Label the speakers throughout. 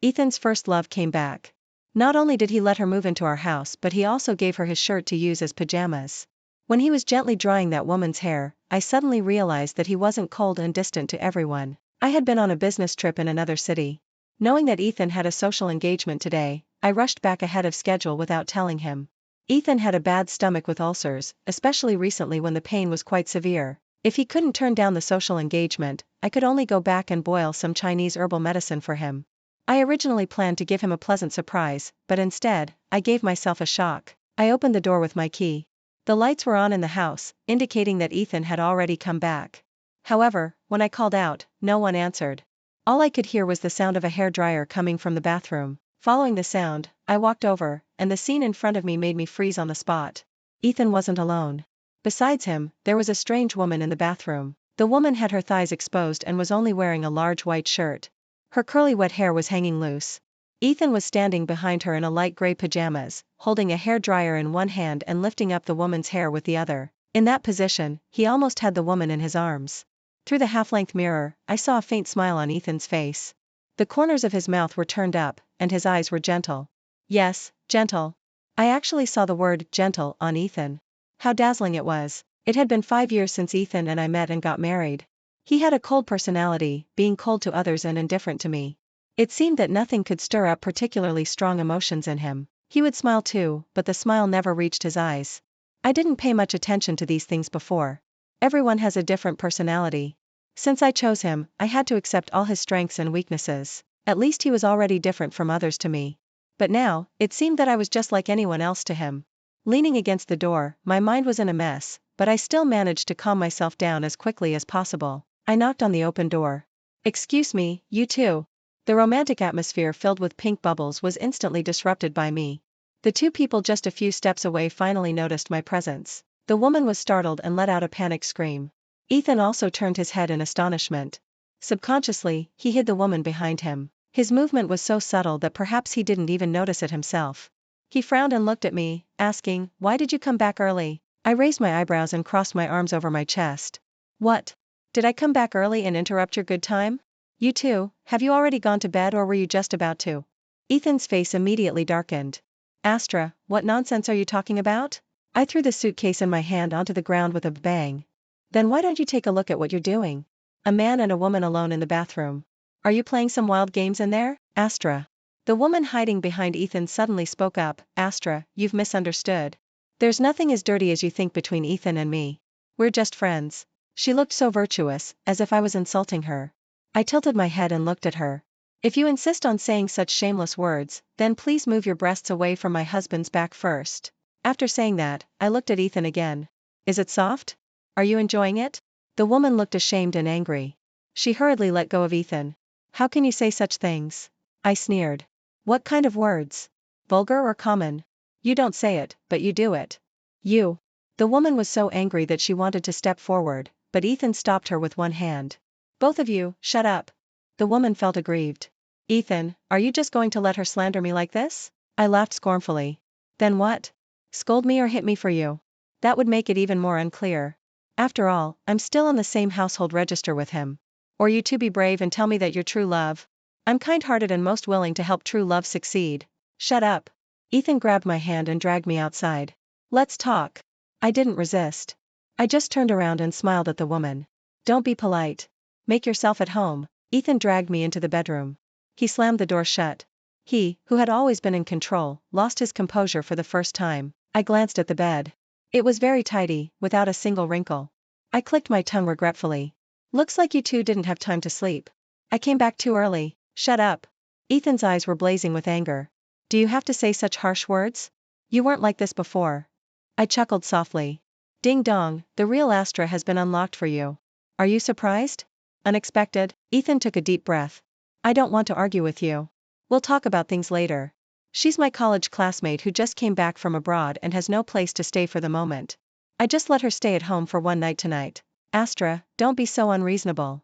Speaker 1: Ethan's first love came back. Not only did he let her move into our house, but he also gave her his shirt to use as pajamas. When he was gently drying that woman's hair, I suddenly realized that he wasn't cold and distant to everyone. I had been on a business trip in another city. Knowing that Ethan had a social engagement today, I rushed back ahead of schedule without telling him. Ethan had a bad stomach with ulcers, especially recently when the pain was quite severe. If he couldn't turn down the social engagement, I could only go back and boil some Chinese herbal medicine for him. I originally planned to give him a pleasant surprise, but instead, I gave myself a shock. I opened the door with my key. The lights were on in the house, indicating that Ethan had already come back. However, when I called out, no one answered. All I could hear was the sound of a hairdryer coming from the bathroom. Following the sound, I walked over, and the scene in front of me made me freeze on the spot. Ethan wasn't alone. Besides him, there was a strange woman in the bathroom. The woman had her thighs exposed and was only wearing a large white shirt. Her curly wet hair was hanging loose. Ethan was standing behind her in a light gray pajamas, holding a hairdryer in one hand and lifting up the woman's hair with the other. In that position, he almost had the woman in his arms. Through the half-length mirror, I saw a faint smile on Ethan's face. The corners of his mouth were turned up, and his eyes were gentle. Yes, gentle. I actually saw the word gentle on Ethan. How dazzling it was. It had been 5 years since Ethan and I met and got married. He had a cold personality, being cold to others and indifferent to me. It seemed that nothing could stir up particularly strong emotions in him. He would smile too, but the smile never reached his eyes. I didn't pay much attention to these things before. Everyone has a different personality. Since I chose him, I had to accept all his strengths and weaknesses. At least he was already different from others to me. But now, it seemed that I was just like anyone else to him. Leaning against the door, my mind was in a mess, but I still managed to calm myself down as quickly as possible. I knocked on the open door. Excuse me, you too. The romantic atmosphere filled with pink bubbles was instantly disrupted by me. The two people just a few steps away finally noticed my presence. The woman was startled and let out a panicked scream. Ethan also turned his head in astonishment. Subconsciously, he hid the woman behind him. His movement was so subtle that perhaps he didn't even notice it himself. He frowned and looked at me, asking, "Why did you come back early?" I raised my eyebrows and crossed my arms over my chest. "What? Did I come back early and interrupt your good time? You too, have you already gone to bed or were you just about to?" Ethan's face immediately darkened. "Astra, what nonsense are you talking about?" I threw the suitcase in my hand onto the ground with a bang. "Then why don't you take a look at what you're doing? A man and a woman alone in the bathroom. Are you playing some wild games in there, Astra?" The woman hiding behind Ethan suddenly spoke up. "Astra, you've misunderstood. There's nothing as dirty as you think between Ethan and me. We're just friends." She looked so virtuous, as if I was insulting her. I tilted my head and looked at her. "If you insist on saying such shameless words, then please move your breasts away from my husband's back first." After saying that, I looked at Ethan again. "Is it soft? Are you enjoying it?" The woman looked ashamed and angry. She hurriedly let go of Ethan. "How can you say such things?" I sneered. "What kind of words? Vulgar or common? You don't say it, but you do it. You." The woman was so angry that she wanted to step forward, but Ethan stopped her with one hand. "Both of you, shut up." The woman felt aggrieved. "Ethan, are you just going to let her slander me like this?" I laughed scornfully. "Then what? Scold me or hit me for you? That would make it even more unclear. After all, I'm still on the same household register with him. Or you two be brave and tell me that you're true love. I'm kind-hearted and most willing to help true love succeed." "Shut up." Ethan grabbed my hand and dragged me outside. "Let's talk." I didn't resist. I just turned around and smiled at the woman. "Don't be polite. Make yourself at home." Ethan dragged me into the bedroom. He slammed the door shut. He, who had always been in control, lost his composure for the first time. I glanced at the bed. It was very tidy, without a single wrinkle. I clicked my tongue regretfully. "Looks like you two didn't have time to sleep." "I came back too early." "Shut up." Ethan's eyes were blazing with anger. "Do you have to say such harsh words? You weren't like this before." I chuckled softly. "Ding dong, the real Astra has been unlocked for you. Are you surprised? Unexpected?" Ethan took a deep breath. "I don't want to argue with you. We'll talk about things later. She's my college classmate who just came back from abroad and has no place to stay for the moment. I just let her stay at home for one night tonight. Astra, don't be so unreasonable."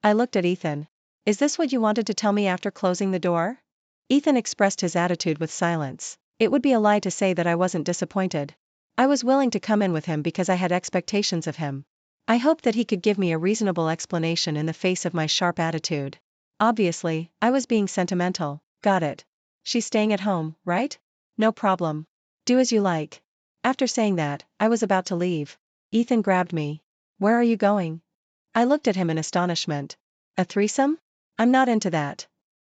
Speaker 1: I looked at Ethan. "Is this what you wanted to tell me after closing the door?" Ethan expressed his attitude with silence. It would be a lie to say that I wasn't disappointed. I was willing to come in with him because I had expectations of him. I hoped that he could give me a reasonable explanation in the face of my sharp attitude. Obviously, I was being sentimental. Got it. She's staying at home, right? No problem. Do as you like. After saying that, I was about to leave. Ethan grabbed me. Where are you going? I looked at him in astonishment. A threesome? I'm not into that.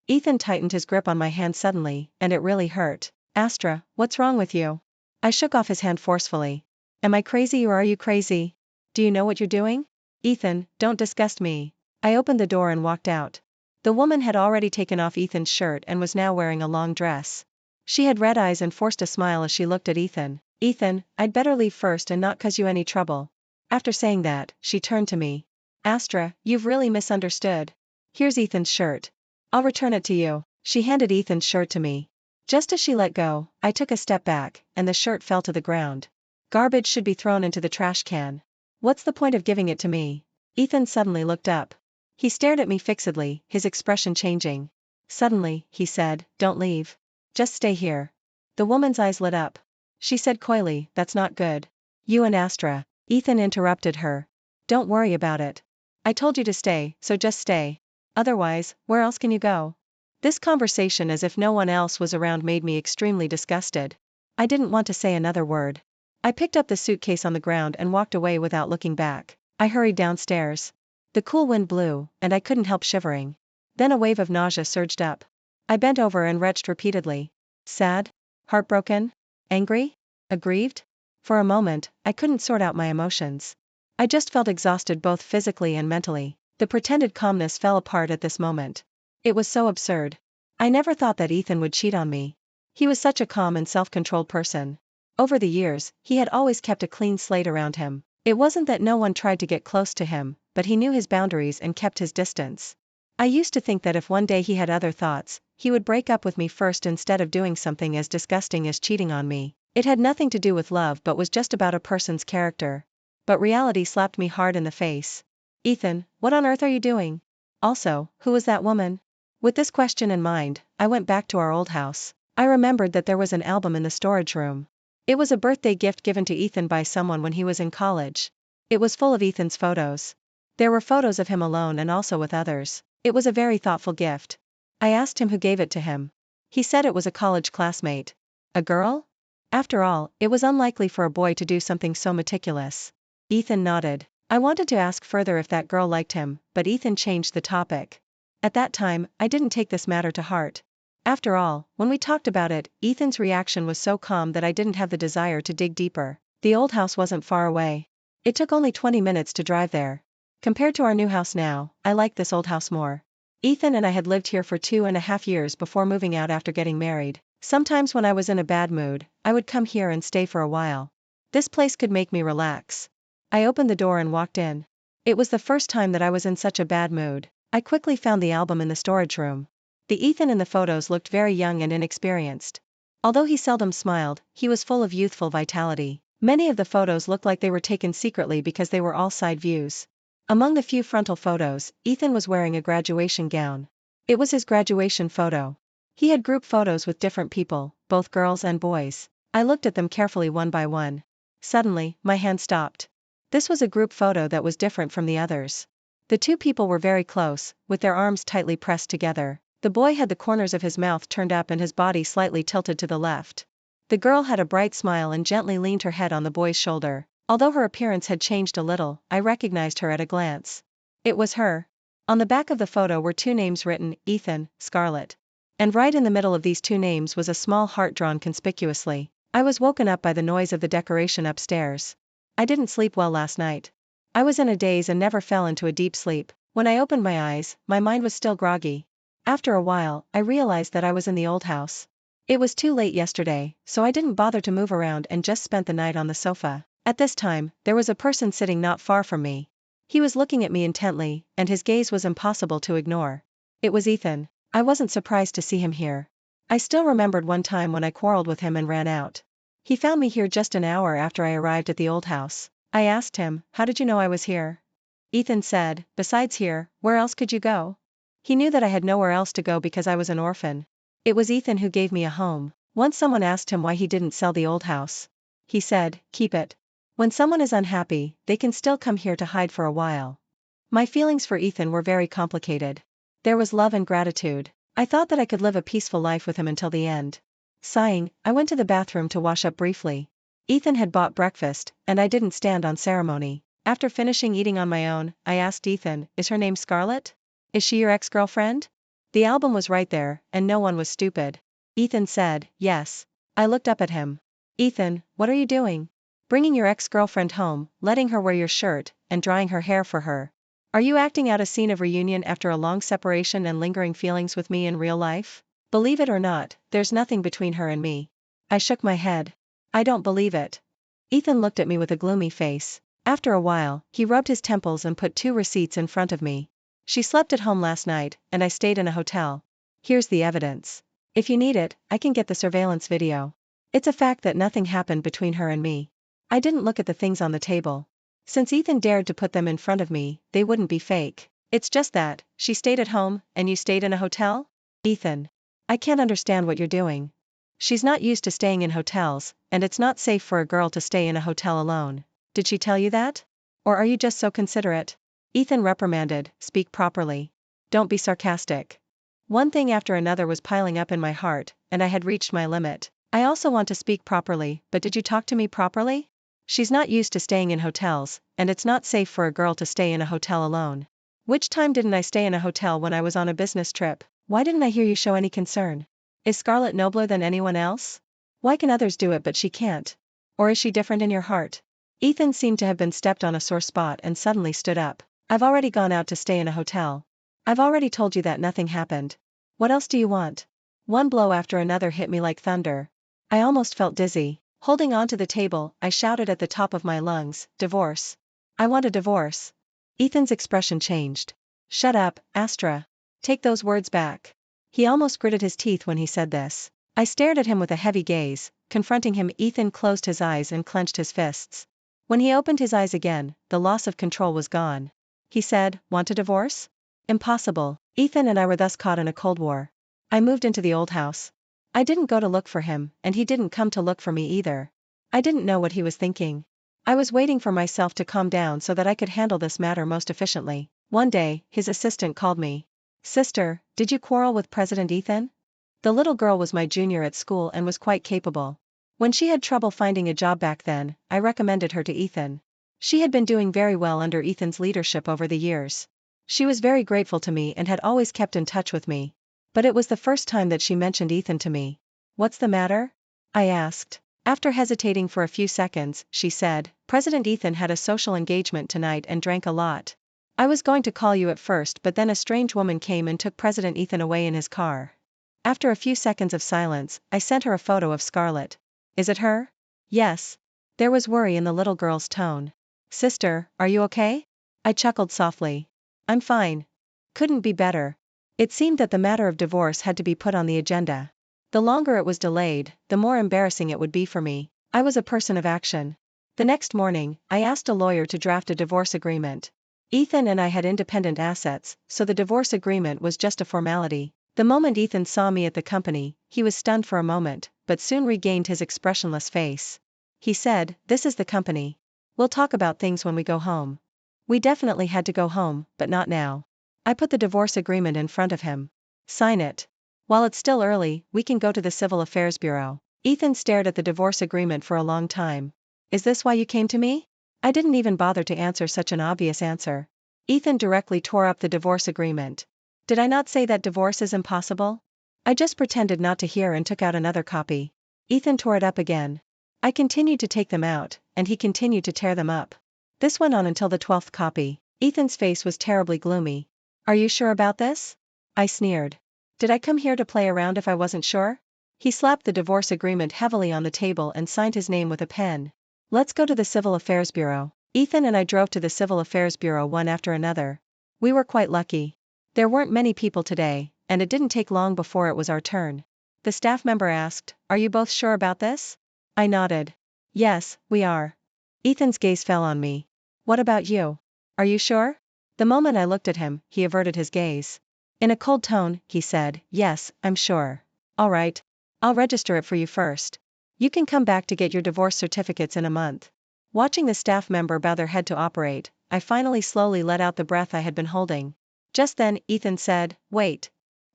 Speaker 1: Ethan tightened his grip on my hand suddenly, and it really hurt. Astra, what's wrong with you? I shook off his hand forcefully. Am I crazy or are you crazy? Do you know what you're doing? Ethan, don't disgust me. I opened the door and walked out. The woman had already taken off Ethan's shirt and was now wearing a long dress. She had red eyes and forced a smile as she looked at Ethan. Ethan, I'd better leave first and not cause you any trouble. After saying that, she turned to me. Astra, you've really misunderstood. Here's Ethan's shirt. I'll return it to you. She handed Ethan's shirt to me. Just as she let go, I took a step back, and the shirt fell to the ground. Garbage should be thrown into the trash can. What's the point of giving it to me? Ethan suddenly looked up. He stared at me fixedly, his expression changing. Suddenly, he said, don't leave. Just stay here. The woman's eyes lit up. She said coyly, that's not good. You and Astra. Ethan interrupted her. Don't worry about it. I told you to stay, so just stay. Otherwise, where else can you go? This conversation as if no one else was around made me extremely disgusted. I didn't want to say another word. I picked up the suitcase on the ground and walked away without looking back. I hurried downstairs. The cool wind blew, and I couldn't help shivering. Then a wave of nausea surged up. I bent over and retched repeatedly. Sad? Heartbroken? Angry? Aggrieved? For a moment, I couldn't sort out my emotions. I just felt exhausted both physically and mentally. The pretended calmness fell apart at this moment. It was so absurd. I never thought that Ethan would cheat on me. He was such a calm and self-controlled person. Over the years, he had always kept a clean slate around him. It wasn't that no one tried to get close to him, but he knew his boundaries and kept his distance. I used to think that if one day he had other thoughts, he would break up with me first instead of doing something as disgusting as cheating on me. It had nothing to do with love but was just about a person's character. But reality slapped me hard in the face. Ethan, what on earth are you doing? Also, who was that woman? With this question in mind, I went back to our old house. I remembered that there was an album in the storage room. It was a birthday gift given to Ethan by someone when he was in college. It was full of Ethan's photos. There were photos of him alone and also with others. It was a very thoughtful gift. I asked him who gave it to him. He said it was a college classmate. A girl? After all, it was unlikely for a boy to do something so meticulous. Ethan nodded. I wanted to ask further if that girl liked him, but Ethan changed the topic. At that time, I didn't take this matter to heart. After all, when we talked about it, Ethan's reaction was so calm that I didn't have the desire to dig deeper. The old house wasn't far away. It took only 20 minutes to drive there. Compared to our new house now, I like this old house more. Ethan and I had lived here for 2.5 years before moving out after getting married. Sometimes when I was in a bad mood, I would come here and stay for a while. This place could make me relax. I opened the door and walked in. It was the first time that I was in such a bad mood. I quickly found the album in the storage room. The Ethan in the photos looked very young and inexperienced. Although he seldom smiled, he was full of youthful vitality. Many of the photos looked like they were taken secretly because they were all side views. Among the few frontal photos, Ethan was wearing a graduation gown. It was his graduation photo. He had group photos with different people, both girls and boys. I looked at them carefully one by one. Suddenly, my hand stopped. This was a group photo that was different from the others. The two people were very close, with their arms tightly pressed together. The boy had the corners of his mouth turned up and his body slightly tilted to the left. The girl had a bright smile and gently leaned her head on the boy's shoulder. Although her appearance had changed a little, I recognized her at a glance. It was her. On the back of the photo were two names written, Ethan, Scarlett. And right in the middle of these two names was a small heart drawn conspicuously. I was woken up by the noise of the decoration upstairs. I didn't sleep well last night. I was in a daze and never fell into a deep sleep. When I opened my eyes, my mind was still groggy. After a while, I realized that I was in the old house. It was too late yesterday, so I didn't bother to move around and just spent the night on the sofa. At this time, there was a person sitting not far from me. He was looking at me intently, and his gaze was impossible to ignore. It was Ethan. I wasn't surprised to see him here. I still remembered one time when I quarreled with him and ran out. He found me here just an hour after I arrived at the old house. I asked him, how did you know I was here? Ethan said, besides here, where else could you go? He knew that I had nowhere else to go because I was an orphan. It was Ethan who gave me a home. Once someone asked him why he didn't sell the old house. He said, keep it. When someone is unhappy, they can still come here to hide for a while. My feelings for Ethan were very complicated. There was love and gratitude. I thought that I could live a peaceful life with him until the end. Sighing, I went to the bathroom to wash up briefly. Ethan had bought breakfast, and I didn't stand on ceremony. After finishing eating on my own, I asked Ethan, "Is her name Scarlett? Is she your ex-girlfriend?" The album was right there, and no one was stupid. Ethan said, "Yes." I looked up at him. "Ethan, what are you doing? Bringing your ex-girlfriend home, letting her wear your shirt, and drying her hair for her. Are you acting out a scene of reunion after a long separation and lingering feelings with me in real life? Believe it or not, there's nothing between her and me." I shook my head. "I don't believe it." Ethan looked at me with a gloomy face. After a while, he rubbed his temples and put 2 receipts in front of me. "She slept at home last night, and I stayed in a hotel. Here's the evidence. If you need it, I can get the surveillance video. It's a fact that nothing happened between her and me." I didn't look at the things on the table. Since Ethan dared to put them in front of me, they wouldn't be fake. "It's just that, she stayed at home, and you stayed in a hotel?" "Ethan, I can't understand what you're doing. She's not used to staying in hotels, and it's not safe for a girl to stay in a hotel alone. Did she tell you that? Or are you just so considerate?" Ethan reprimanded, "Speak properly. Don't be sarcastic." One thing after another was piling up in my heart, and I had reached my limit. "I also want to speak properly, but did you talk to me properly? She's not used to staying in hotels, and it's not safe for a girl to stay in a hotel alone. Which time didn't I stay in a hotel when I was on a business trip? Why didn't I hear you show any concern? Is Scarlett nobler than anyone else? Why can others do it but she can't? Or is she different in your heart?" Ethan seemed to have been stepped on a sore spot and suddenly stood up. "I've already gone out to stay in a hotel. I've already told you that nothing happened. What else do you want?" One blow after another hit me like thunder. I almost felt dizzy. Holding on to the table, I shouted at the top of my lungs, "Divorce. I want a divorce." Ethan's expression changed. "Shut up, Astra. Take those words back." He almost gritted his teeth when he said this. I stared at him with a heavy gaze. Confronting him, Ethan closed his eyes and clenched his fists. When he opened his eyes again, the loss of control was gone. He said, "Want a divorce? Impossible." Ethan and I were thus caught in a cold war. I moved into the old house. I didn't go to look for him, and he didn't come to look for me either. I didn't know what he was thinking. I was waiting for myself to calm down so that I could handle this matter most efficiently. One day, his assistant called me. "Sister, did you quarrel with President Ethan?" The little girl was my junior at school and was quite capable. When she had trouble finding a job back then, I recommended her to Ethan. She had been doing very well under Ethan's leadership over the years. She was very grateful to me and had always kept in touch with me. But it was the first time that she mentioned Ethan to me. "What's the matter?" I asked. After hesitating for a few seconds, she said, "President Ethan had a social engagement tonight and drank a lot. I was going to call you at first, but then a strange woman came and took President Ethan away in his car." After a few seconds of silence, I sent her a photo of Scarlett. "Is it her?" "Yes." There was worry in the little girl's tone. "Sister, are you okay?" I chuckled softly. "I'm fine. Couldn't be better." It seemed that the matter of divorce had to be put on the agenda. The longer it was delayed, the more embarrassing it would be for me. I was a person of action. The next morning, I asked a lawyer to draft a divorce agreement. Ethan and I had independent assets, so the divorce agreement was just a formality. The moment Ethan saw me at the company, he was stunned for a moment, but soon regained his expressionless face. He said, "This is the company. We'll talk about things when we go home." We definitely had to go home, but not now. I put the divorce agreement in front of him. "Sign it. While it's still early, we can go to the Civil Affairs Bureau." Ethan stared at the divorce agreement for a long time. "Is this why you came to me?" I didn't even bother to answer such an obvious answer. Ethan directly tore up the divorce agreement. "Did I not say that divorce is impossible?" I just pretended not to hear and took out another copy. Ethan tore it up again. I continued to take them out, and he continued to tear them up. This went on until the 12th copy. Ethan's face was terribly gloomy. "Are you sure about this?" I sneered. "Did I come here to play around if I wasn't sure?" He slapped the divorce agreement heavily on the table and signed his name with a pen. "Let's go to the Civil Affairs Bureau." Ethan and I drove to the Civil Affairs Bureau one after another. We were quite lucky. There weren't many people today, and it didn't take long before it was our turn. The staff member asked, "Are you both sure about this?" I nodded. "Yes, we are." Ethan's gaze fell on me. "What about you? Are you sure?" The moment I looked at him, he averted his gaze. In a cold tone, he said, "Yes, I'm sure." "All right. I'll register it for you first. You can come back to get your divorce certificates in a month." Watching the staff member bow their head to operate, I finally slowly let out the breath I had been holding. Just then, Ethan said, "Wait.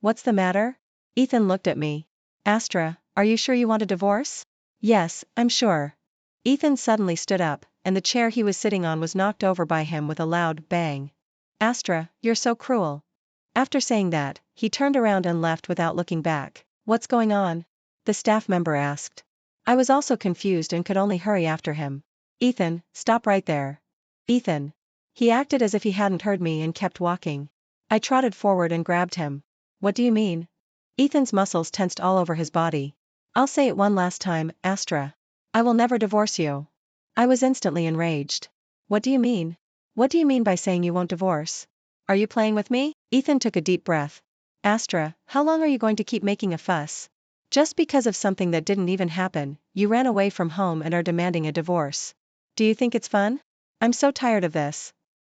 Speaker 1: What's the matter? Ethan looked at me. Astra, are you sure you want a divorce? Yes, I'm sure. Ethan suddenly stood up, and the chair he was sitting on was knocked over by him with a loud bang. Astra, you're so cruel. After saying that, he turned around and left without looking back. What's going on? The staff member asked. I was also confused and could only hurry after him. Ethan, stop right there. Ethan. He acted as if he hadn't heard me and kept walking. I trotted forward and grabbed him. What do you mean? Ethan's muscles tensed all over his body. I'll say it one last time, Astra. I will never divorce you. I was instantly enraged. What do you mean? What do you mean by saying you won't divorce? Are you playing with me? Ethan took a deep breath. Astra, how long are you going to keep making a fuss? Just because of something that didn't even happen, you ran away from home and are demanding a divorce. Do you think it's fun? I'm so tired of this.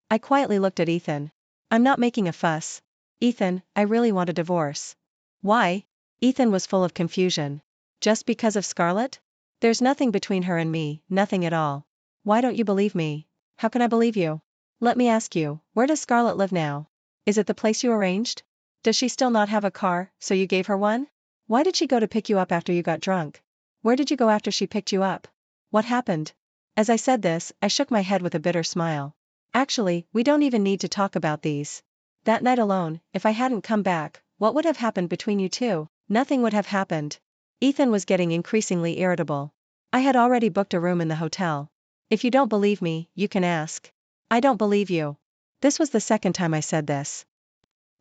Speaker 1: I quietly looked at Ethan. I'm not making a fuss. Ethan, I really want a divorce. Why? Ethan was full of confusion. Just because of Scarlett? There's nothing between her and me, nothing at all. Why don't you believe me? How can I believe you? Let me ask you, where does Scarlett live now? Is it the place you arranged? Does she still not have a car, so you gave her one? Why did she go to pick you up after you got drunk? Where did you go after she picked you up? What happened? As I said this, I shook my head with a bitter smile. Actually, we don't even need to talk about these. That night alone, if I hadn't come back, what would have happened between you two? Nothing would have happened. Ethan was getting increasingly irritable. I had already booked a room in the hotel. If you don't believe me, you can ask. I don't believe you. This was the second time I said this.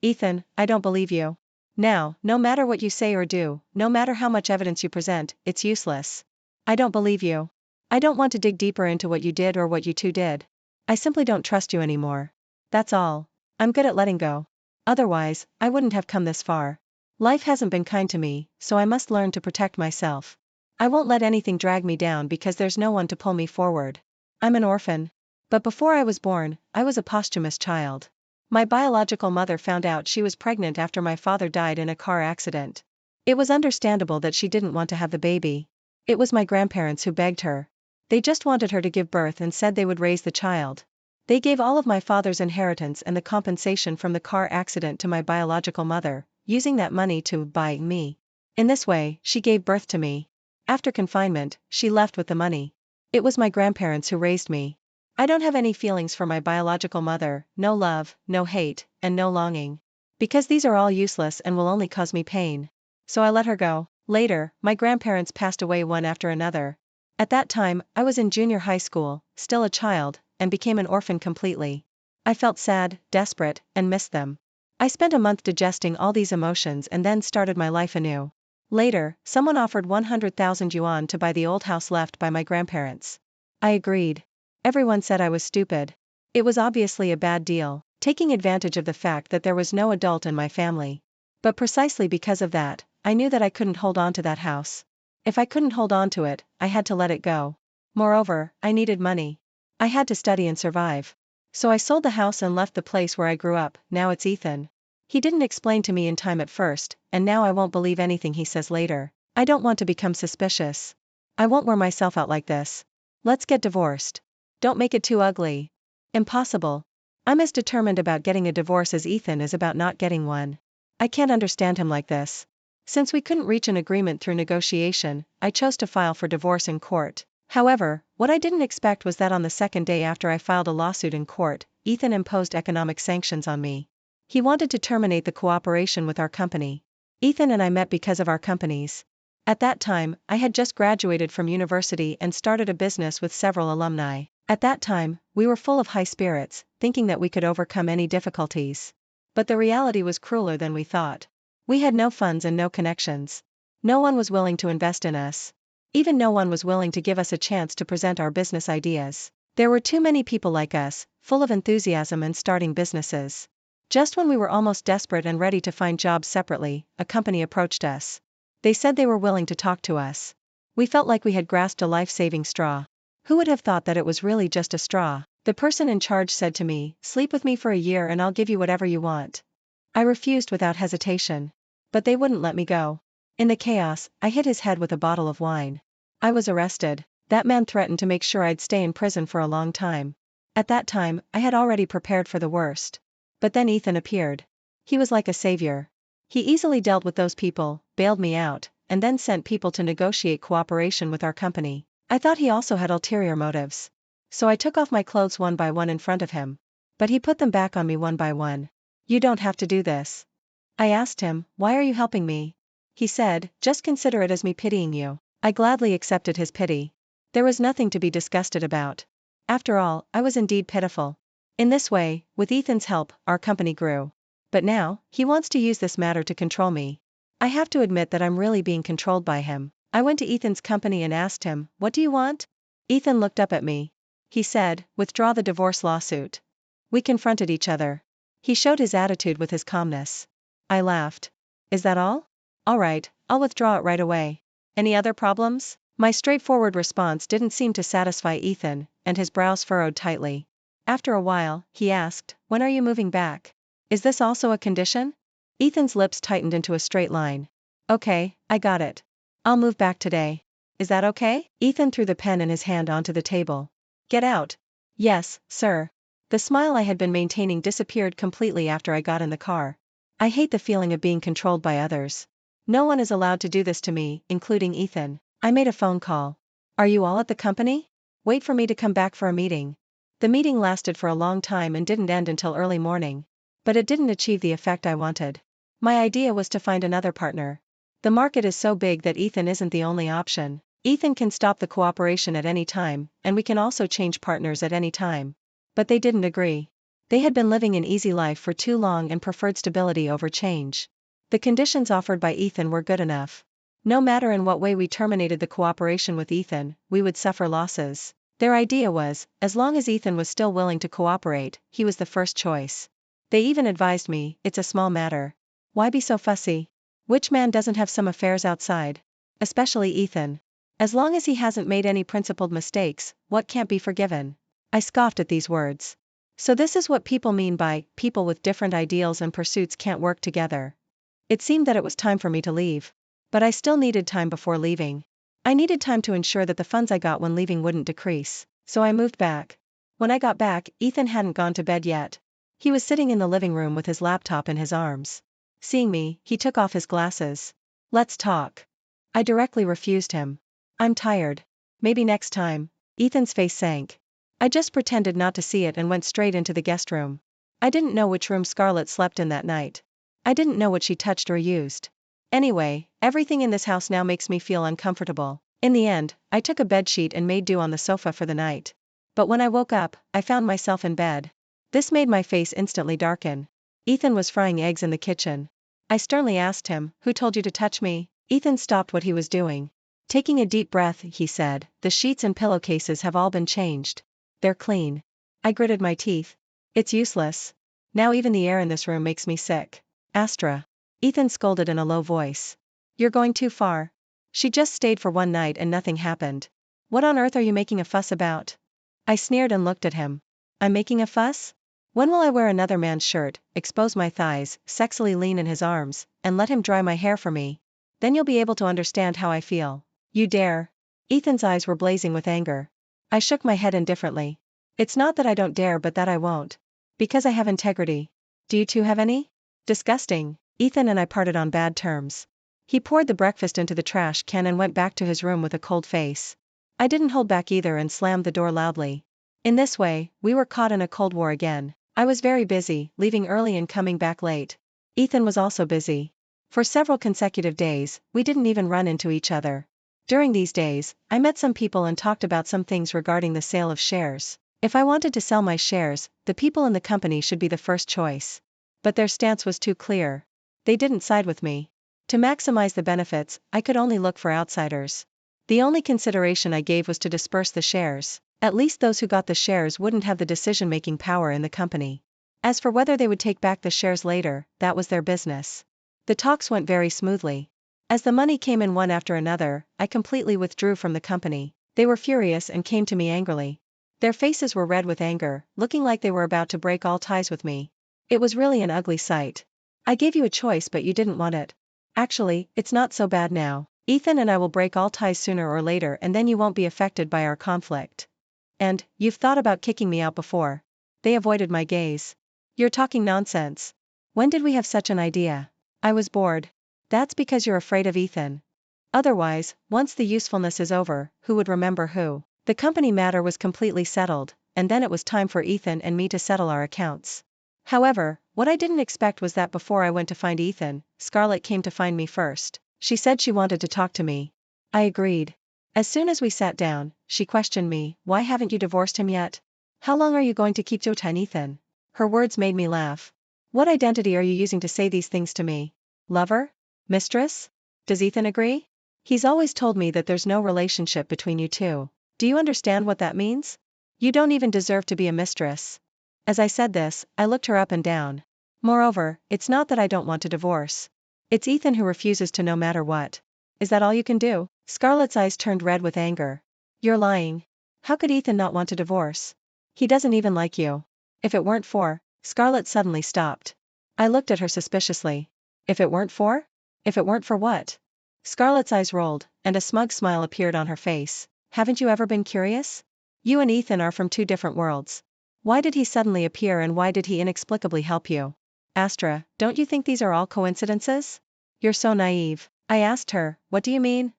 Speaker 1: Ethan, I don't believe you. Now, no matter what you say or do, no matter how much evidence you present, it's useless. I don't believe you. I don't want to dig deeper into what you did or what you two did. I simply don't trust you anymore. That's all. I'm good at letting go. Otherwise, I wouldn't have come this far. Life hasn't been kind to me, so I must learn to protect myself. I won't let anything drag me down because there's no one to pull me forward. I'm an orphan. But before I was born, I was a posthumous child. My biological mother found out she was pregnant after my father died in a car accident. It was understandable that she didn't want to have the baby. It was my grandparents who begged her. They just wanted her to give birth and said they would raise the child. They gave all of my father's inheritance and the compensation from the car accident to my biological mother, using that money to buy me. In this way, she gave birth to me. After confinement, she left with the money. It was my grandparents who raised me. I don't have any feelings for my biological mother, no love, no hate, and no longing. Because these are all useless and will only cause me pain. So I let her go. Later, my grandparents passed away one after another. At that time, I was in junior high school, still a child, and became an orphan completely. I felt sad, desperate, and missed them. I spent a month digesting all these emotions and then started my life anew. Later, someone offered 100,000 yuan to buy the old house left by my grandparents. I agreed. Everyone said I was stupid. It was obviously a bad deal, taking advantage of the fact that there was no adult in my family. But precisely because of that, I knew that I couldn't hold on to that house. If I couldn't hold on to it, I had to let it go. Moreover, I needed money. I had to study and survive. So I sold the house and left the place where I grew up. Now it's Ethan. He didn't explain to me in time at first, and now I won't believe anything he says later. I don't want to become suspicious. I won't wear myself out like this. Let's get divorced. Don't make it too ugly. Impossible. I'm as determined about getting a divorce as Ethan is about not getting one. I can't understand him like this. Since we couldn't reach an agreement through negotiation, I chose to file for divorce in court. However, what I didn't expect was that on the second day after I filed a lawsuit in court, Ethan imposed economic sanctions on me. He wanted to terminate the cooperation with our company. Ethan and I met because of our companies. At that time, I had just graduated from university and started a business with several alumni. At that time, we were full of high spirits, thinking that we could overcome any difficulties. But the reality was crueler than we thought. We had no funds and no connections. No one was willing to invest in us. Even no one was willing to give us a chance to present our business ideas. There were too many people like us, full of enthusiasm and starting businesses. Just when we were almost desperate and ready to find jobs separately, a company approached us. They said they were willing to talk to us. We felt like we had grasped a life-saving straw. Who would have thought that it was really just a straw? The person in charge said to me, "Sleep with me for a year and I'll give you whatever you want." I refused without hesitation. But they wouldn't let me go. In the chaos, I hit his head with a bottle of wine. I was arrested. That man threatened to make sure I'd stay in prison for a long time. At that time, I had already prepared for the worst. But then Ethan appeared. He was like a savior. He easily dealt with those people, bailed me out, and then sent people to negotiate cooperation with our company. I thought he also had ulterior motives. So I took off my clothes one by one in front of him. But he put them back on me one by one. You don't have to do this. I asked him, why are you helping me? He said, just consider it as me pitying you. I gladly accepted his pity. There was nothing to be disgusted about. After all, I was indeed pitiful. In this way, with Ethan's help, our company grew. But now, he wants to use this matter to control me. I have to admit that I'm really being controlled by him. I went to Ethan's company and asked him, what do you want? Ethan looked up at me. He said, withdraw the divorce lawsuit. We confronted each other. He showed his attitude with his calmness. I laughed. Is that all? All right, I'll withdraw it right away. Any other problems? My straightforward response didn't seem to satisfy Ethan, and his brows furrowed tightly. After a while, he asked, when are you moving back? Is this also a condition? Ethan's lips tightened into a straight line. Okay, I got it. I'll move back today. Is that okay? Ethan threw the pen in his hand onto the table. Get out. Yes, sir. The smile I had been maintaining disappeared completely after I got in the car. I hate the feeling of being controlled by others. No one is allowed to do this to me, including Ethan. I made a phone call. Are you all at the company? Wait for me to come back for a meeting. The meeting lasted for a long time and didn't end until early morning. But it didn't achieve the effect I wanted. My idea was to find another partner. The market is so big that Ethan isn't the only option. Ethan can stop the cooperation at any time, and we can also change partners at any time. But they didn't agree. They had been living an easy life for too long and preferred stability over change. The conditions offered by Ethan were good enough. No matter in what way we terminated the cooperation with Ethan, we would suffer losses. Their idea was, as long as Ethan was still willing to cooperate, he was the first choice. They even advised me, it's a small matter. Why be so fussy? Which man doesn't have some affairs outside? Especially Ethan. As long as he hasn't made any principled mistakes, what can't be forgiven? I scoffed at these words. So this is what people mean by, people with different ideals and pursuits can't work together. It seemed that it was time for me to leave. But I still needed time before leaving. I needed time to ensure that the funds I got when leaving wouldn't decrease, so I moved back. When I got back, Ethan hadn't gone to bed yet. He was sitting in the living room with his laptop in his arms. Seeing me, he took off his glasses. Let's talk. I directly refused him. I'm tired. Maybe next time. Ethan's face sank. I just pretended not to see it and went straight into the guest room. I didn't know which room Scarlett slept in that night. I didn't know what she touched or used. Anyway, everything in this house now makes me feel uncomfortable. In the end, I took a bedsheet and made do on the sofa for the night. But when I woke up, I found myself in bed. This made my face instantly darken. Ethan was frying eggs in the kitchen. I sternly asked him, who told you to touch me? Ethan stopped what he was doing. Taking a deep breath, he said, the sheets and pillowcases have all been changed. They're clean. I gritted my teeth. It's useless. Now even the air in this room makes me sick. Astra. Ethan scolded in a low voice. You're going too far. She just stayed for one night and nothing happened. What on earth are you making a fuss about? I sneered and looked at him. I'm making a fuss? When will I wear another man's shirt, expose my thighs, sexily lean in his arms, and let him dry my hair for me? Then you'll be able to understand how I feel. You dare? Ethan's eyes were blazing with anger. I shook my head indifferently. It's not that I don't dare but that I won't. Because I have integrity. Do you two have any? Disgusting. Ethan and I parted on bad terms. He poured the breakfast into the trash can and went back to his room with a cold face. I didn't hold back either and slammed the door loudly. In this way, we were caught in a cold war again. I was very busy, leaving early and coming back late. Ethan was also busy. For several consecutive days, we didn't even run into each other. During these days, I met some people and talked about some things regarding the sale of shares. If I wanted to sell my shares, the people in the company should be the first choice. But their stance was too clear. They didn't side with me. To maximize the benefits, I could only look for outsiders. The only consideration I gave was to disperse the shares. At least those who got the shares wouldn't have the decision-making power in the company. As for whether they would take back the shares later, that was their business. The talks went very smoothly. As the money came in one after another, I completely withdrew from the company. They were furious and came to me angrily. Their faces were red with anger, looking like they were about to break all ties with me. It was really an ugly sight. I gave you a choice but you didn't want it. Actually, it's not so bad now. Ethan and I will break all ties sooner or later and then you won't be affected by our conflict. And, you've thought about kicking me out before. They avoided my gaze. You're talking nonsense. When did we have such an idea? I was bored. That's because you're afraid of Ethan. Otherwise, once the usefulness is over, who would remember who? The company matter was completely settled, and then it was time for Ethan and me to settle our accounts. However, what I didn't expect was that before I went to find Ethan, Scarlett came to find me first. She said she wanted to talk to me. I agreed. As soon as we sat down, she questioned me, why haven't you divorced him yet? How long are you going to keep Jota and Ethan? Her words made me laugh. What identity are you using to say these things to me? Lover? Mistress? Does Ethan agree? He's always told me that there's no relationship between you two. Do you understand what that means? You don't even deserve to be a mistress. As I said this, I looked her up and down. Moreover, it's not that I don't want to divorce. It's Ethan who refuses to no matter what. Is that all you can do? Scarlett's eyes turned red with anger. You're lying. How could Ethan not want to divorce? He doesn't even like you. If it weren't for... Scarlett suddenly stopped. I looked at her suspiciously. If it weren't for? If it weren't for what? Scarlett's eyes rolled, and a smug smile appeared on her face. Haven't you ever been curious? You and Ethan are from two different worlds. Why did he suddenly appear and why did he inexplicably help you? Astra, don't you think these are all coincidences? You're so naive. I asked her, what do you mean?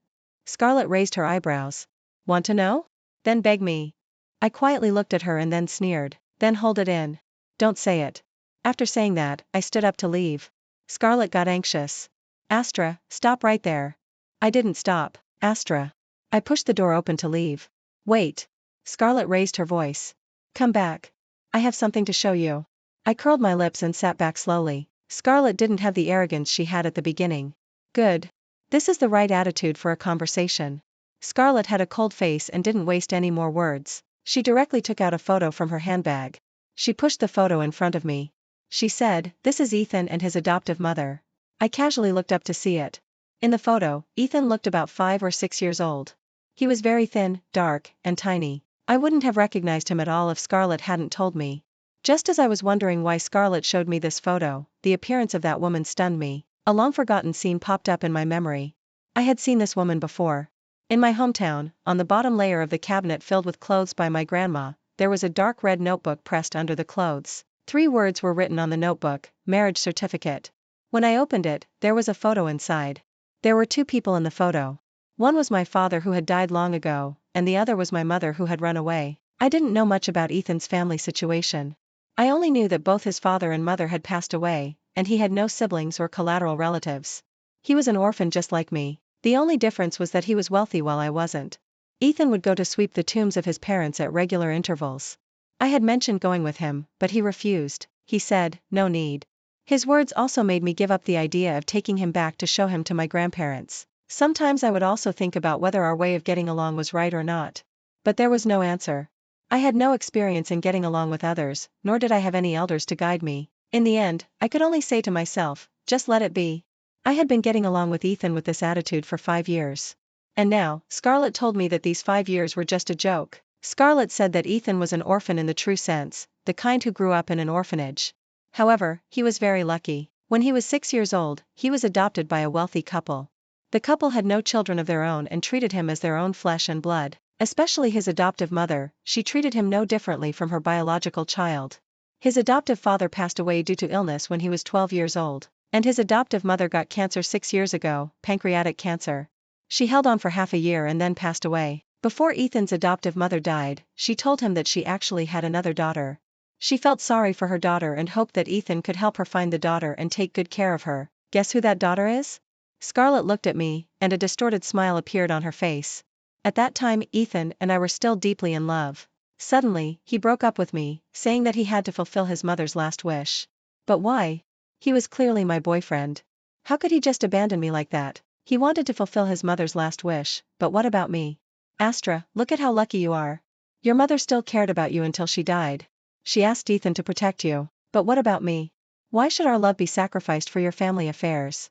Speaker 1: Scarlett raised her eyebrows. Want to know? Then beg me. I quietly looked at her and then sneered. Then hold it in. Don't say it. After saying that, I stood up to leave. Scarlett got anxious. Astra, stop right there. I didn't stop. Astra. I pushed the door open to leave. Wait. Scarlett raised her voice. Come back. I have something to show you. I curled my lips and sat back slowly. Scarlett didn't have the arrogance she had at the beginning. Good. This is the right attitude for a conversation. Scarlett had a cold face and didn't waste any more words. She directly took out a photo from her handbag. She pushed the photo in front of me. She said, this is Ethan and his adoptive mother. I casually looked up to see it. In the photo, Ethan looked about 5 or 6 years old. He was very thin, dark, and tiny. I wouldn't have recognized him at all if Scarlett hadn't told me. Just as I was wondering why Scarlett showed me this photo, the appearance of that woman stunned me. A long-forgotten scene popped up in my memory. I had seen this woman before. In my hometown, on the bottom layer of the cabinet filled with clothes by my grandma, there was a dark red notebook pressed under the clothes. 3 words were written on the notebook, marriage certificate. When I opened it, there was a photo inside. There were 2 people in the photo. One was my father who had died long ago, and the other was my mother who had run away. I didn't know much about Ethan's family situation. I only knew that both his father and mother had passed away, and he had no siblings or collateral relatives. He was an orphan just like me. The only difference was that he was wealthy while I wasn't. Ethan would go to sweep the tombs of his parents at regular intervals. I had mentioned going with him, but he refused. He said, no need. His words also made me give up the idea of taking him back to show him to my grandparents. Sometimes I would also think about whether our way of getting along was right or not. But there was no answer. I had no experience in getting along with others, nor did I have any elders to guide me. In the end, I could only say to myself, just let it be. I had been getting along with Ethan with this attitude for 5 years. And now, Scarlett told me that these 5 years were just a joke. Scarlett said that Ethan was an orphan in the true sense, the kind who grew up in an orphanage. However, he was very lucky. When he was 6 years old, he was adopted by a wealthy couple. The couple had no children of their own and treated him as their own flesh and blood. Especially his adoptive mother, she treated him no differently from her biological child. His adoptive father passed away due to illness when he was 12 years old, and his adoptive mother got cancer 6 years ago, pancreatic cancer. She held on for half a year and then passed away. Before Ethan's adoptive mother died, she told him that she actually had another daughter. She felt sorry for her daughter and hoped that Ethan could help her find the daughter and take good care of her. Guess who that daughter is? Scarlett looked at me, and a distorted smile appeared on her face. At that time Ethan and I were still deeply in love. Suddenly, he broke up with me, saying that he had to fulfill his mother's last wish. But why? He was clearly my boyfriend. How could he just abandon me like that? He wanted to fulfill his mother's last wish, but what about me? Astra, look at how lucky you are. Your mother still cared about you until she died. She asked Ethan to protect you. But what about me? Why should our love be sacrificed for your family affairs?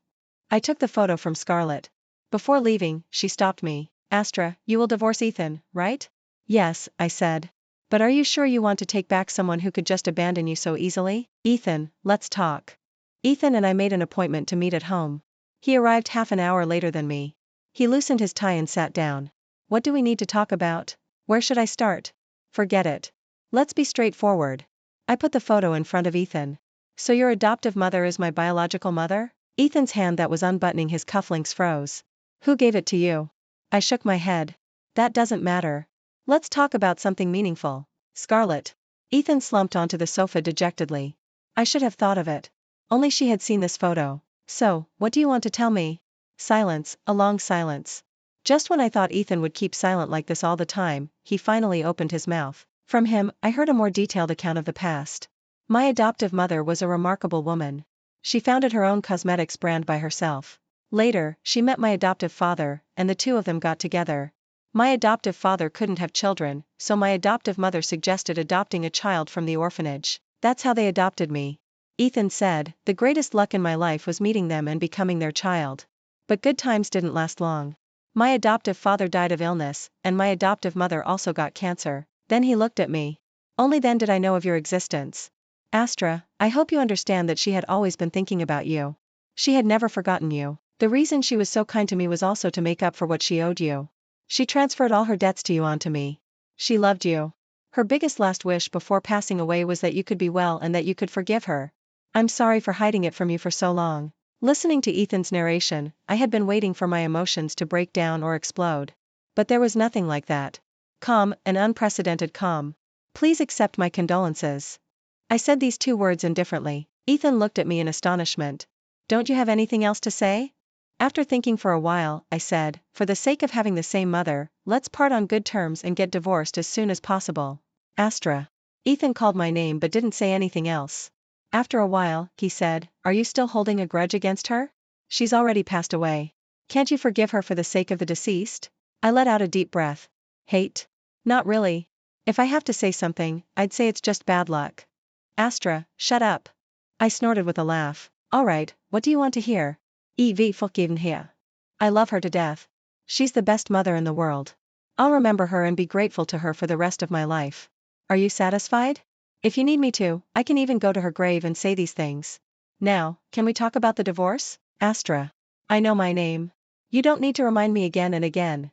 Speaker 1: I took the photo from Scarlett. Before leaving, she stopped me. Astra, you will divorce Ethan, right? Yes, I said. But are you sure you want to take back someone who could just abandon you so easily? Ethan, let's talk. Ethan and I made an appointment to meet at home. He arrived half an hour later than me. He loosened his tie and sat down. What do we need to talk about? Where should I start? Forget it. Let's be straightforward. I put the photo in front of Ethan. So your adoptive mother is my biological mother? Ethan's hand that was unbuttoning his cufflinks froze. Who gave it to you? I shook my head. That doesn't matter. Let's talk about something meaningful. Scarlett. Ethan slumped onto the sofa dejectedly. I should have thought of it. Only she had seen this photo. So, what do you want to tell me? Silence, a long silence. Just when I thought Ethan would keep silent like this all the time, he finally opened his mouth. From him, I heard a more detailed account of the past. My adoptive mother was a remarkable woman. She founded her own cosmetics brand by herself. Later, she met my adoptive father, and the two of them got together. My adoptive father couldn't have children, so my adoptive mother suggested adopting a child from the orphanage. That's how they adopted me. Ethan said, the greatest luck in my life was meeting them and becoming their child. But good times didn't last long. My adoptive father died of illness, and my adoptive mother also got cancer. Then he looked at me. Only then did I know of your existence. Astra, I hope you understand that she had always been thinking about you. She had never forgotten you. The reason she was so kind to me was also to make up for what she owed you. She transferred all her debts to you onto me. She loved you. Her biggest last wish before passing away was that you could be well and that you could forgive her. I'm sorry for hiding it from you for so long. Listening to Ethan's narration, I had been waiting for my emotions to break down or explode. But there was nothing like that. Calm, an unprecedented calm. Please accept my condolences. I said these two words indifferently. Ethan looked at me in astonishment. Don't you have anything else to say? After thinking for a while, I said, for the sake of having the same mother, let's part on good terms and get divorced as soon as possible. Astra. Ethan called my name but didn't say anything else. After a while, he said, are you still holding a grudge against her? She's already passed away. Can't you forgive her for the sake of the deceased? I let out a deep breath. Hate? Not really. If I have to say something, I'd say it's just bad luck. Astra, shut up. I snorted with a laugh. Alright, what do you want to hear? EV forgiven here. I love her to death. She's the best mother in the world. I'll remember her and be grateful to her for the rest of my life. Are you satisfied? If you need me to, I can even go to her grave and say these things. Now, can we talk about the divorce? Astra. I know my name. You don't need to remind me again and again.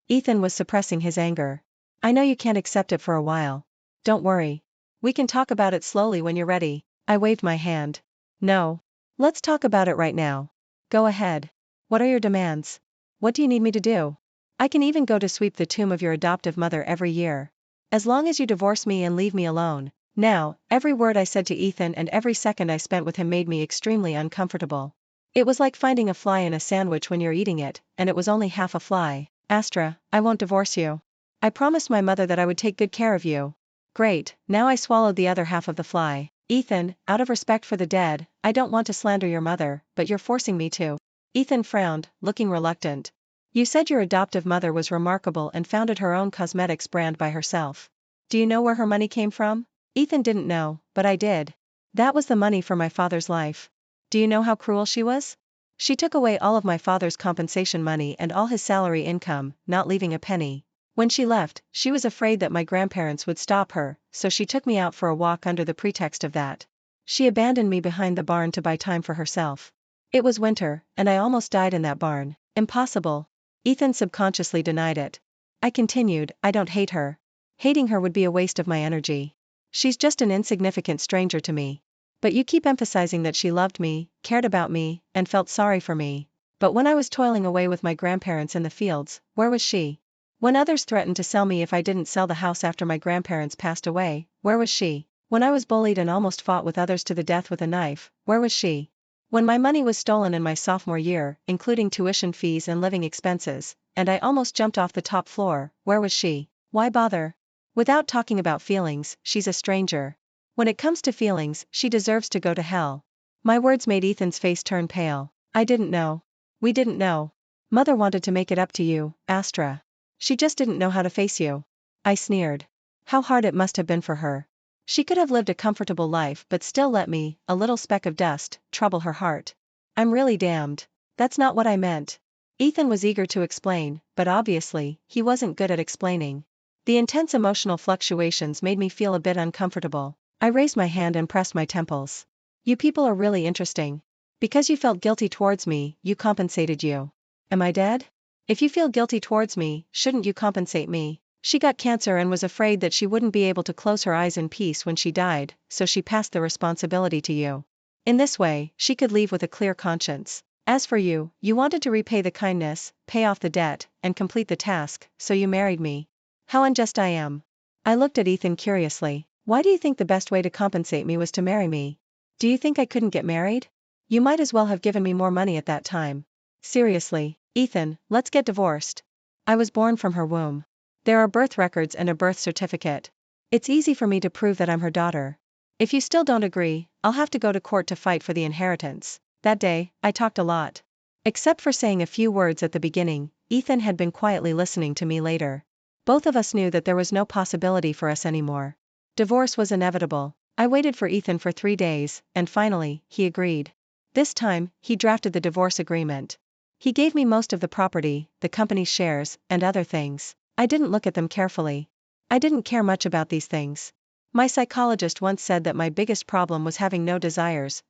Speaker 1: Ethan was suppressing his anger. I know you can't accept it for a while. Don't worry. We can talk about it slowly when you're ready. I waved my hand. No. Let's talk about it right now. Go ahead. What are your demands? What do you need me to do? I can even go to sweep the tomb of your adoptive mother every year. As long as you divorce me and leave me alone. Now, every word I said to Ethan and every second I spent with him made me extremely uncomfortable. It was like finding a fly in a sandwich when you're eating it, and it was only half a fly. Astra, I won't divorce you. I promised my mother that I would take good care of you. Great, now I swallowed the other half of the fly. Ethan, out of respect for the dead, I don't want to slander your mother, but you're forcing me to. Ethan frowned, looking reluctant. You said your adoptive mother was remarkable and founded her own cosmetics brand by herself. Do you know where her money came from? Ethan didn't know, but I did. That was the money for my father's life. Do you know how cruel she was? She took away all of my father's compensation money and all his salary income, not leaving a penny. When she left, she was afraid that my grandparents would stop her, so she took me out for a walk under the pretext of that. She abandoned me behind the barn to buy time for herself. It was winter, and I almost died in that barn. Impossible. Ethan subconsciously denied it. I continued, I don't hate her. Hating her would be a waste of my energy. She's just an insignificant stranger to me. But you keep emphasizing that she loved me, cared about me, and felt sorry for me. But when I was toiling away with my grandparents in the fields, where was she? When others threatened to sell me if I didn't sell the house after my grandparents passed away, where was she? When I was bullied and almost fought with others to the death with a knife, where was she? When my money was stolen in my sophomore year, including tuition fees and living expenses, and I almost jumped off the top floor, where was she? Why bother? Without talking about feelings, she's a stranger. When it comes to feelings, she deserves to go to hell. My words made Ethan's face turn pale. I didn't know. We didn't know. Mother wanted to make it up to you, Astra. She just didn't know how to face you. I sneered. How hard it must have been for her. She could have lived a comfortable life but still let me, a little speck of dust, trouble her heart. I'm really damned. That's not what I meant. Ethan was eager to explain, but obviously, he wasn't good at explaining. The intense emotional fluctuations made me feel a bit uncomfortable. I raised my hand and pressed my temples. You people are really interesting. Because you felt guilty towards me, you compensated you. Am I dead? If you feel guilty towards me, shouldn't you compensate me? She got cancer and was afraid that she wouldn't be able to close her eyes in peace when she died, so she passed the responsibility to you. In this way, she could leave with a clear conscience. As for you, you wanted to repay the kindness, pay off the debt, and complete the task, so you married me. How unjust I am. I looked at Ethan curiously. Why do you think the best way to compensate me was to marry me? Do you think I couldn't get married? You might as well have given me more money at that time. Seriously, Ethan, let's get divorced. I was born from her womb. There are birth records and a birth certificate. It's easy for me to prove that I'm her daughter. If you still don't agree, I'll have to go to court to fight for the inheritance. That day, I talked a lot. Except for saying a few words at the beginning, Ethan had been quietly listening to me later. Both of us knew that there was no possibility for us anymore. Divorce was inevitable. I waited for Ethan for 3 days, and finally, he agreed. This time, he drafted the divorce agreement. He gave me most of the property, the company's shares, and other things. I didn't look at them carefully. I didn't care much about these things. My psychologist once said that my biggest problem was having no desires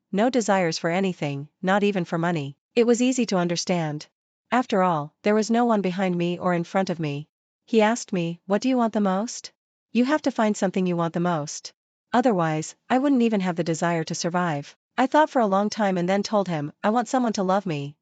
Speaker 1: for anything, not even for money. It was easy to understand. After all, there was no one behind me or in front of me. He asked me, what do you want the most? You have to find something you want the most. Otherwise, I wouldn't even have the desire to survive. I thought for a long time and then told him, I want someone to love me.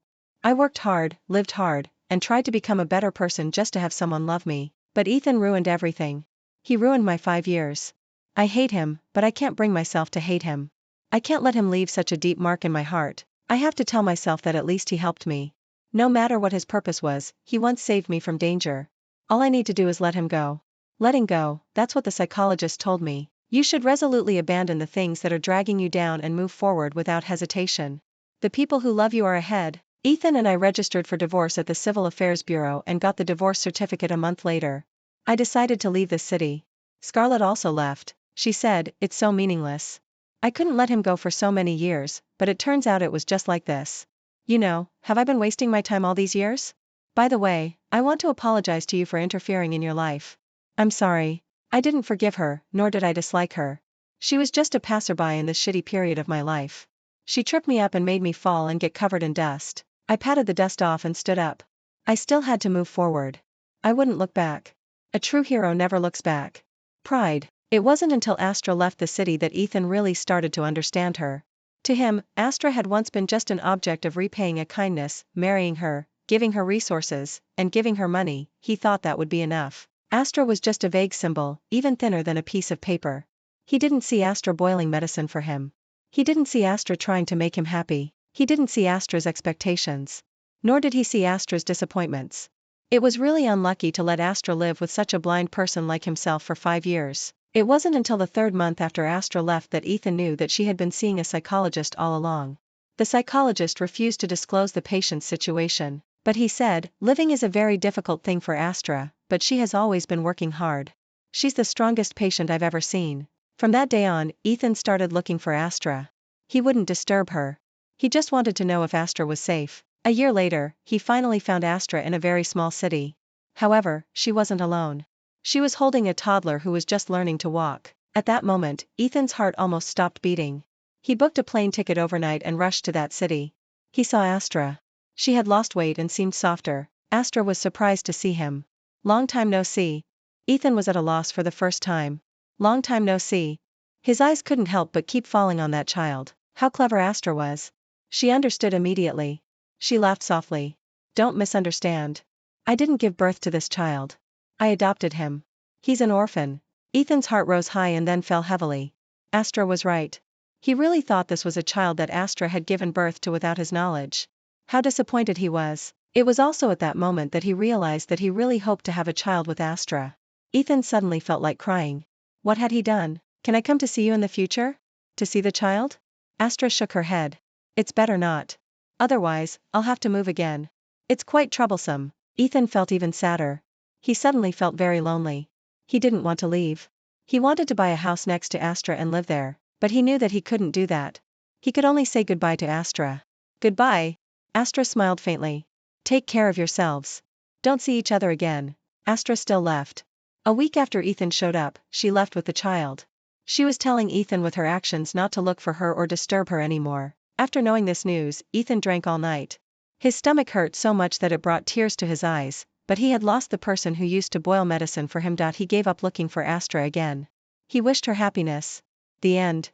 Speaker 1: I worked hard, lived hard, and tried to become a better person just to have someone love me. But Ethan ruined everything. He ruined my 5 years. I hate him, but I can't bring myself to hate him. I can't let him leave such a deep mark in my heart. I have to tell myself that at least he helped me. No matter what his purpose was, he once saved me from danger. All I need to do is let him go. Letting go, that's what the psychologist told me. You should resolutely abandon the things that are dragging you down and move forward without hesitation. The people who love you are ahead. Ethan and I registered for divorce at the Civil Affairs Bureau and got the divorce certificate a month later. I decided to leave the city. Scarlett also left. She said, it's so meaningless. I couldn't let him go for so many years, but it turns out it was just like this. You know, have I been wasting my time all these years? By the way, I want to apologize to you for interfering in your life. I'm sorry. I didn't forgive her, nor did I dislike her. She was just a passerby in this shitty period of my life. She tripped me up and made me fall and get covered in dust. I patted the dust off and stood up. I still had to move forward. I wouldn't look back. A true hero never looks back. Pride. It wasn't until Astra left the city that Ethan really started to understand her. To him, Astra had once been just an object of repaying a kindness, marrying her, giving her resources, and giving her money. He thought that would be enough. Astra was just a vague symbol, even thinner than a piece of paper. He didn't see Astra boiling medicine for him. He didn't see Astra trying to make him happy. He didn't see Astra's expectations. Nor did he see Astra's disappointments. It was really unlucky to let Astra live with such a blind person like himself for 5 years. It wasn't until the 3rd month after Astra left that Ethan knew that she had been seeing a psychologist all along. The psychologist refused to disclose the patient's situation, but he said, living is a very difficult thing for Astra, but she has always been working hard. She's the strongest patient I've ever seen. From that day on, Ethan started looking for Astra. He wouldn't disturb her. He just wanted to know if Astra was safe. A year later, he finally found Astra in a very small city. However, she wasn't alone. She was holding a toddler who was just learning to walk. At that moment, Ethan's heart almost stopped beating. He booked a plane ticket overnight and rushed to that city. He saw Astra. She had lost weight and seemed softer. Astra was surprised to see him. Long time no see. Ethan was at a loss for the first time. Long time no see. His eyes couldn't help but keep falling on that child. How clever Astra was. She understood immediately. She laughed softly. Don't misunderstand. I didn't give birth to this child. I adopted him. He's an orphan. Ethan's heart rose high and then fell heavily. Astra was right. He really thought this was a child that Astra had given birth to without his knowledge. How disappointed he was. It was also at that moment that he realized that he really hoped to have a child with Astra. Ethan suddenly felt like crying. What had he done? Can I come to see you in the future? To see the child? Astra shook her head. It's better not. Otherwise, I'll have to move again. It's quite troublesome. Ethan felt even sadder. He suddenly felt very lonely. He didn't want to leave. He wanted to buy a house next to Astra and live there, but he knew that he couldn't do that. He could only say goodbye to Astra. Goodbye. Astra smiled faintly. Take care of yourselves. Don't see each other again. Astra still left. A week after Ethan showed up, she left with the child. She was telling Ethan with her actions not to look for her or disturb her anymore. After knowing this news, Ethan drank all night. His stomach hurt so much that it brought tears to his eyes, but he had lost the person who used to boil medicine for him. He gave up looking for Astra again. He wished her happiness. The end.